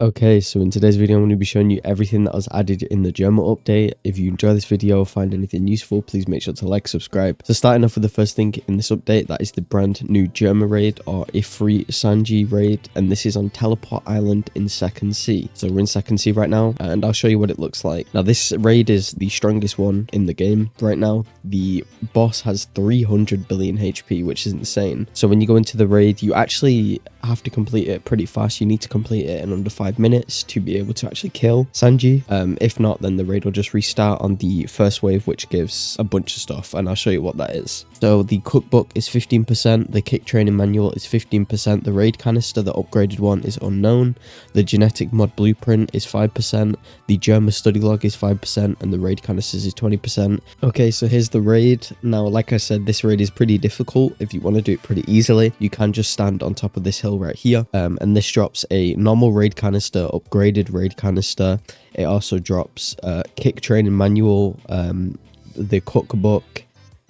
Okay, so in today's video, I'm going to be showing you everything that was added in the Germa update. If you enjoy this video or find anything useful, please make sure to like, subscribe. So starting off with the first thing in this update, that is the brand new Germa raid or Ifrit Sanji raid. And this is on Teleport Island in Second Sea. So we're in Second Sea right now, and I'll show you what it looks like. Now this raid is the strongest one in the game right now. The boss has 300 billion HP, which is insane. So when you go into the raid, you actually have to complete it pretty fast. You need to complete it in under 5 minutes to be able to actually kill Sanji. If not, then the raid will just restart on the first wave, which gives a bunch of stuff, and I'll show you what that is. So the cookbook is 15%, the kick training manual is 15%, the raid canister, the upgraded one, is unknown, the genetic mod blueprint is 5%, the Germa study log is 5%, and the raid canisters is 20%. Okay, so here's the raid. Now, like I said, this raid is pretty difficult. If you want to do it pretty easily, you can just stand on top of this hill right here, and this drops a normal raid canister, upgraded raid canister. It also drops kick training manual, the cookbook,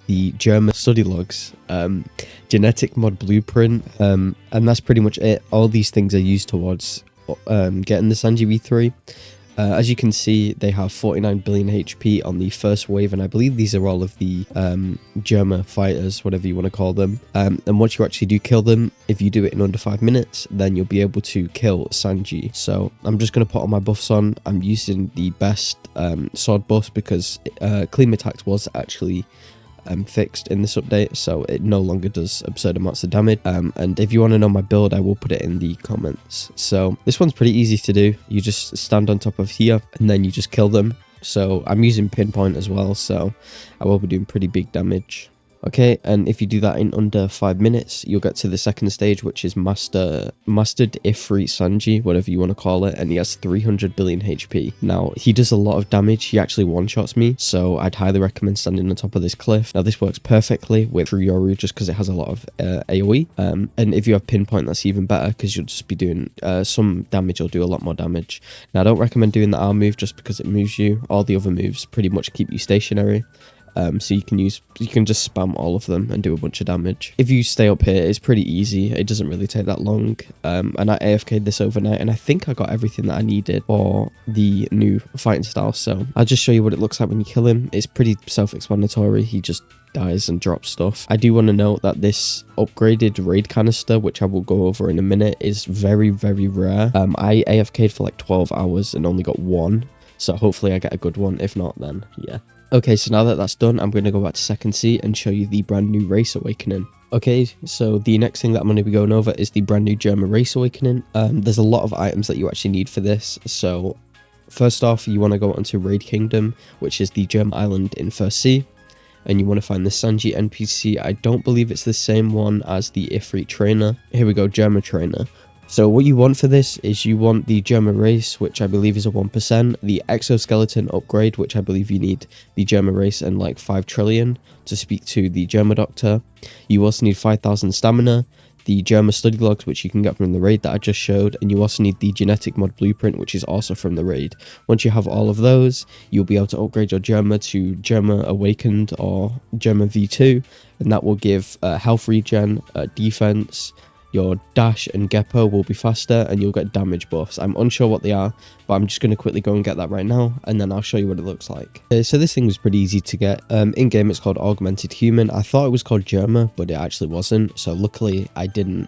the Germa study logs, genetic mod blueprint, and that's pretty much it. All these things are used towards getting the Sanji V3. As you can see, they have 49 billion HP on the first wave, and I believe these are all of the Germa fighters, whatever you want to call them. And once you actually do kill them, if you do it in under 5 minutes, then you'll be able to kill Sanji. So I'm just going to put all my buffs on. I'm using the best sword buffs because clean attacks was actually fixed in this update, so it no longer does absurd amounts of damage. And if you want to know my build, I will put it in the comments. So this one's pretty easy to do. You just stand on top of here and then you just kill them. So I'm using pinpoint as well, so I will be doing pretty big damage. Okay, and if you do that in under 5 minutes, you'll get to the second stage, which is Mastered Ifrit Sanji, whatever you want to call it, and he has 300 billion HP. Now, he does a lot of damage. He actually one-shots me, so I'd highly recommend standing on top of this cliff. Now, this works perfectly with Yoru just because it has a lot of AoE, and if you have pinpoint, that's even better because you'll just be doing some damage. You'll do a lot more damage. Now, I don't recommend doing the R move just because it moves you. All the other moves pretty much keep you stationary. So you can just spam all of them and do a bunch of damage. If you stay up here, it's pretty easy. It doesn't really take that long. And I AFK'd this overnight, and I think I got everything that I needed for the new fighting style. So I'll just show you what it looks like when you kill him. It's pretty self-explanatory. He just dies and drops stuff. I do want to note that this upgraded raid canister, which I will go over in a minute, is very, very rare. I AFK'd for like 12 hours and only got one. So hopefully I get a good one. If not, then yeah. Okay, so now that that's done, I'm going to go back to Second Sea and show you the brand new Race Awakening. Okay, so the next thing that I'm going to be going over is the brand new Germa Race Awakening. There's a lot of items that you actually need for this. So first off, you want to go onto Raid Kingdom, which is the Germa Island in First Sea. And you want to find the Sanji NPC. I don't believe it's the same one as the Ifrit Trainer. Here we go, Germa Trainer. So what you want for this is you want the Germa Race, which I believe is a 1%, the Exoskeleton upgrade, which I believe you need the Germa Race and like 5 trillion to speak to the Germa Doctor. You also need 5,000 stamina, the Germa study logs, which you can get from the raid that I just showed, and you also need the genetic mod blueprint, which is also from the raid. Once you have all of those, you'll be able to upgrade your Germa to Germa Awakened or Germa V2, and that will give health regen, defense. Your dash and Geppo will be faster, and you'll get damage buffs. I'm unsure what they are, but I'm just going to quickly go and get that right now, and then I'll show you what it looks like. Okay, so this thing was pretty easy to get. In-game, it's called Augmented Human. I thought it was called Germa, but it actually wasn't, so luckily I didn't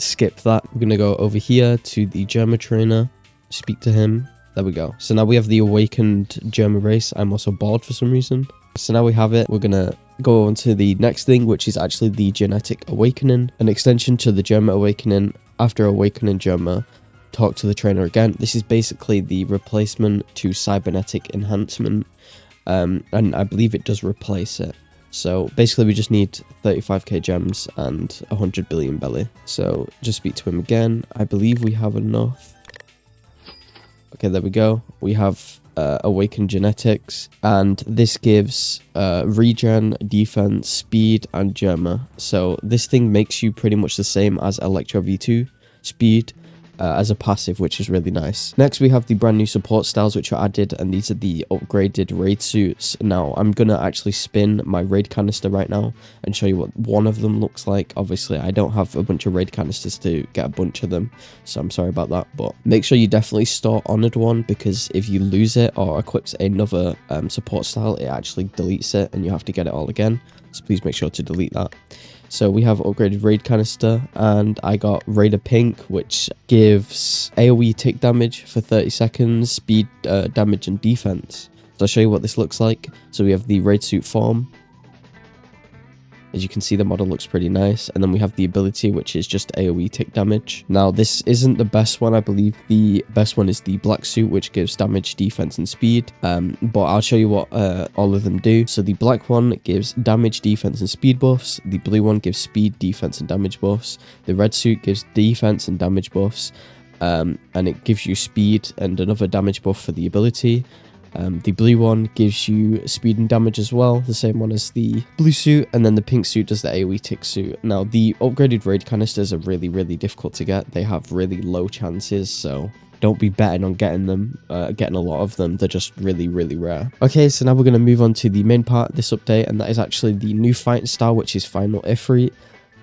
skip that. I'm going to go over here to the Germa Trainer, speak to him. There we go. So now we have the Awakened Germa Race. I'm also bored for some reason. So now we have it. We're going to go on to the next thing, which is actually the Genetic Awakening, an extension to the Germa Awakening. After Awakening Germa, talk to the trainer again. This is basically the replacement to Cybernetic Enhancement, and I believe it does replace it. So basically we just need 35k gems and 100 billion belly. So just speak to him again. I believe we have enough. Okay, there we go. We have Awakened Genetics, and this gives regen, defense, speed, and Germa. So this thing makes you pretty much the same as Electro V2, speed, as a passive, which is really nice. Next, we have the brand new support styles which are added, and these are the upgraded raid suits. Now, I'm gonna actually spin my raid canister right now and show you what one of them looks like. Obviously, I don't have a bunch of raid canisters to get a bunch of them, so I'm sorry about that, but make sure you definitely store honored one, because if you lose it or equips another support style, it actually deletes it and you have to get it all again, so please make sure to delete that. So we have upgraded raid canister, and I got Raider Pink, which gives AoE tick damage for 30 seconds, speed, damage, and defense. So I'll show you what this looks like. So we have the raid suit form. As you can see, the model looks pretty nice. And then we have the ability, which is just AoE tick damage. Now, this isn't the best one. I believe the best one is the black suit, which gives damage, defense, and speed. But I'll show you what all of them do. So the black one gives damage, defense, and speed buffs. The blue one gives speed, defense, and damage buffs. The red suit gives defense and damage buffs. And it gives you speed and another damage buff for the ability. The blue one gives you speed and damage as well, the same one as the blue suit, and then the pink suit does the AoE tick suit. Now, the upgraded raid canisters are really, really difficult to get. They have really low chances, so don't be betting on getting them, getting a lot of them. They're just really, really rare. Okay, so now we're going to move on to the main part of this update, and that is actually the new fighting style, which is Final Ifrit.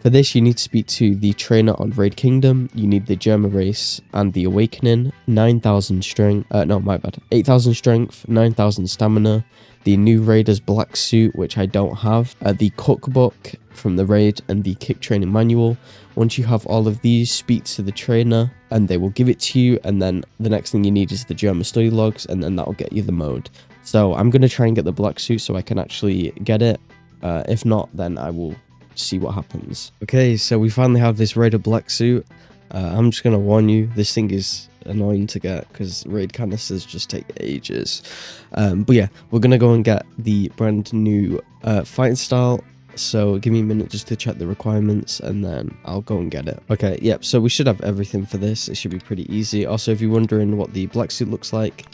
For this, you need to speak to the trainer on Raid Kingdom. You need the Germa race and the Awakening. 9,000 strength. No, my bad. 8,000 strength, 9,000 stamina. The new Raider's black suit, which I don't have. The cookbook from the raid and the kick training manual. Once you have all of these, speak to the trainer and they will give it to you. And then the next thing you need is the Germa study logs, and then that will get you the mode. So I'm going to try and get the black suit so I can actually get it. If not, then I will see what happens. Okay, so we finally have this Raider black suit. I'm just gonna warn you, this thing is annoying to get because raid canisters just take ages. But yeah, we're gonna go and get the brand new fighting style. So give me a minute just to check the requirements and then I'll go and get it. Okay, yep, so we should have everything for this. It should be pretty easy. Also, if you're wondering what the black suit looks like,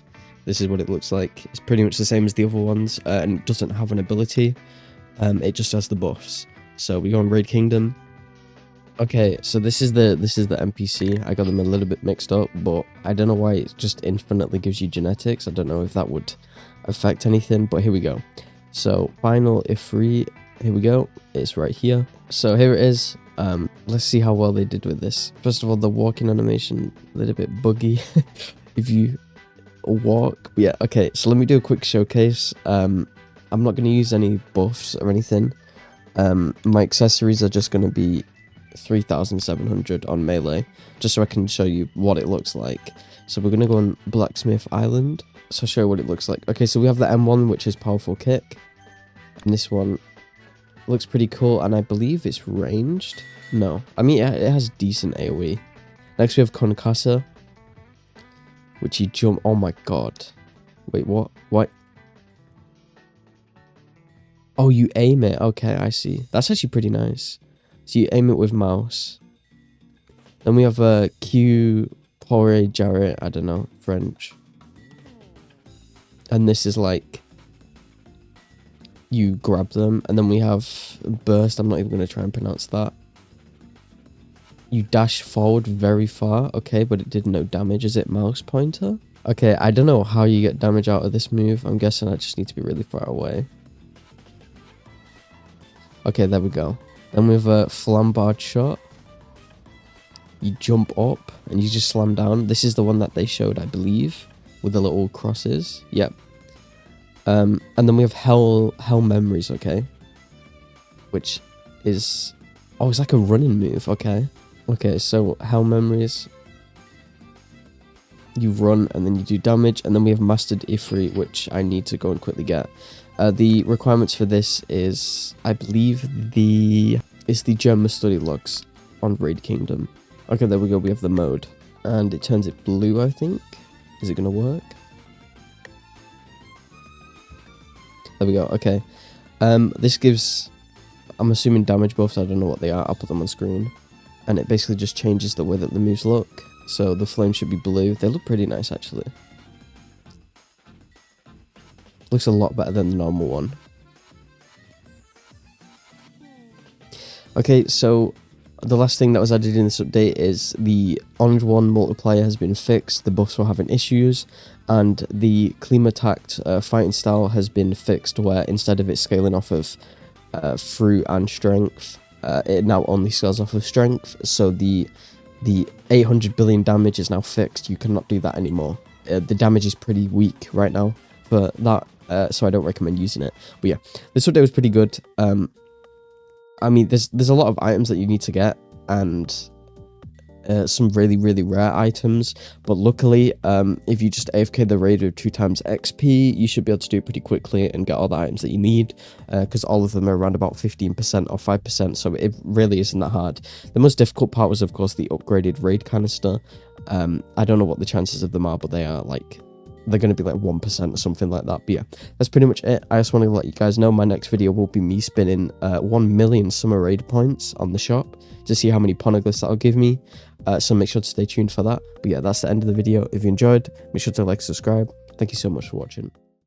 this is what it looks like. It's pretty much the same as the other ones, and it doesn't have an ability. It just has the buffs. So we go on Raid Kingdom. Okay, so this is the NPC. I got them a little bit mixed up, but I don't know why it just infinitely gives you genetics. I don't know if that would affect anything, but here we go. So Final Ifrit, here we go. It's right here. So here it is. Let's see how well they did with this. First of all, the walking animation, a little bit buggy. If you walk, yeah. Okay, so let me do a quick showcase. I'm not going to use any buffs or anything. My accessories are just going to be 3,700 on melee, just so I can show you what it looks like. So we're going to go on Blacksmith Island, so I'll show you what it looks like. Okay, so we have the M1, which is powerful kick, and this one looks pretty cool, and I believe it's ranged. No, I mean it has decent AoE. Next we have 𝐭𝐚𝐠𝐬, which you jump. Oh my god, wait, what? Oh, you aim it. Okay, I see. That's actually pretty nice. So you aim it with mouse. Then we have a 𝐭𝐚𝐠𝐬, I don't know, French. And this is like, you grab them. And then we have burst. I'm not even going to try and pronounce that. You dash forward very far. Okay, but it did no damage. Is it mouse pointer? Okay, I don't know how you get damage out of this move. I'm guessing I just need to be really far away. Okay, there we go. Then we have a flambard shot. You jump up and you just slam down. This is the one that they showed, I believe, with the little crosses. Yep. And then we have hell memories, okay? Which is... oh, it's like a running move, okay. Okay, so hell memories. You run and then you do damage. And then we have mastered Ifrit, which I need to go and quickly get. The requirements for this is, I believe, it's the Germa study logs on Raid Kingdom. Okay, there we go. We have the mode, and it turns it blue, I think. Is it gonna work? There we go. Okay. This gives, I'm assuming, damage buffs. I don't know what they are. I'll put them on screen, and it basically just changes the way that the moves look. So the flame should be blue. They look pretty nice, actually. Looks a lot better than the normal one. Okay, so The last thing that was added in this update is the Orange 1 multiplier has been fixed, the buffs were having issues, and the 𝐭𝐚𝐠𝐬 attacked fighting style has been fixed, where instead of it scaling off of fruit and strength, it now only scales off of strength. So the 800 billion damage is now fixed. You cannot do that anymore. The damage is pretty weak right now for that, so I don't recommend using it. But yeah, this update was pretty good. I mean, there's a lot of items that you need to get, and some really rare items, but luckily, if you just AFK the raid with 2 times XP, you should be able to do it pretty quickly and get all the items that you need, because all of them are around about 15% or 5%, so it really isn't that hard. The most difficult part was, of course, the upgraded raid canister. I don't know what the chances of them are, but they are like, they're going to be like 1% or something like that. But yeah, that's pretty much it. I just want to let you guys know my next video will be me spinning 1 million summer raid points on the shop to see how many poneglyphs that'll give me. So make sure to stay tuned for that. But yeah, that's the end of the video. If you enjoyed, make sure to like, subscribe. Thank you so much for watching.